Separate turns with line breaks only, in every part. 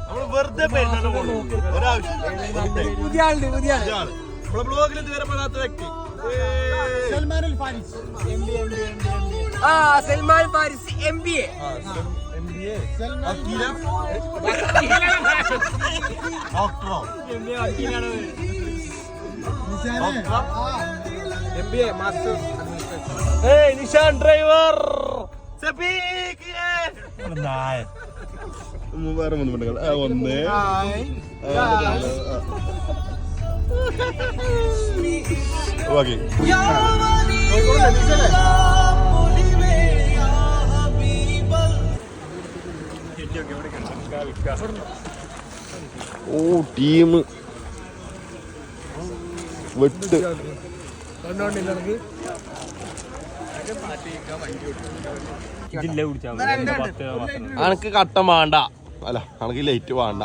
നമ്മള് വെറുതെ പുതിയ നമ്മളെ ബ്ലോഗിൽ ഇതുവരെ പെടാത്ത വ്യക്തി
സൽമാൻ ഫാരിസ്
സൽമാൻ ഫാരിസ് MBA
നിഷാൻ ഡ്രൈവർ വേറെ 3 പെണ്ണുങ്ങൾ ഒന്ന് ഓക്കെ ഓ ടീം വെട്ട് അനക്ക് കട്ടം വേണ്ട അല്ല അനക്ക് ലൈറ്റ് വേണ്ട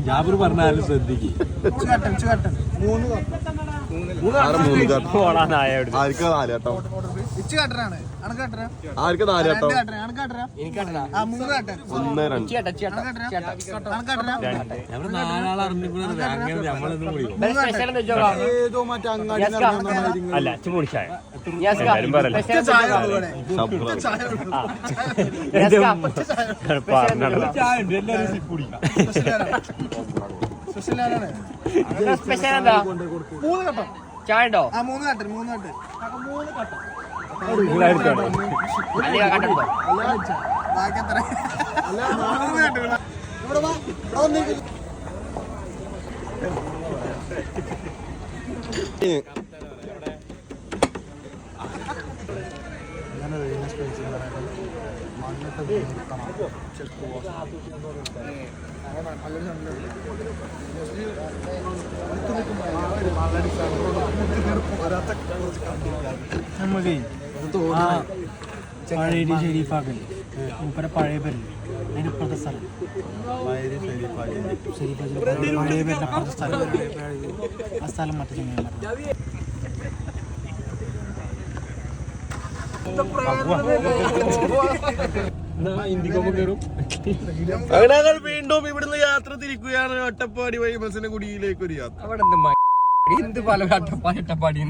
ജാബിർ പറഞ്ഞാലും ശ്രദ്ധിക്കും
ആർക്ക് 4 കേട്ടോ ആർക്ക് 4 കേട്ടോ 1
ചായ ഉണ്ടോ?
3 കട്ടൻ ബാക്കി എത്ര
നമുക്ക് പഴയ ഷെരീഫാക്കല്ലേ മൂപ്പരെ പഴയ പേരല്ലേ അതിനിപ്പുറത്തെ സ്ഥലം പഴയ പേരിന്റെ അപ്പുറത്തെ സ്ഥലം ആ സ്ഥലം മറ്റു
അങ്ങനെ വീണ്ടും ഇവിടുന്ന് യാത്ര തിരിക്കുകയാണ് അട്ടപ്പാടി വഴി ബസിന്റെ കുടിയിലേക്ക് ഒരു യാത്ര.
അവിടെ എന്ത് പല അട്ടപ്പാടി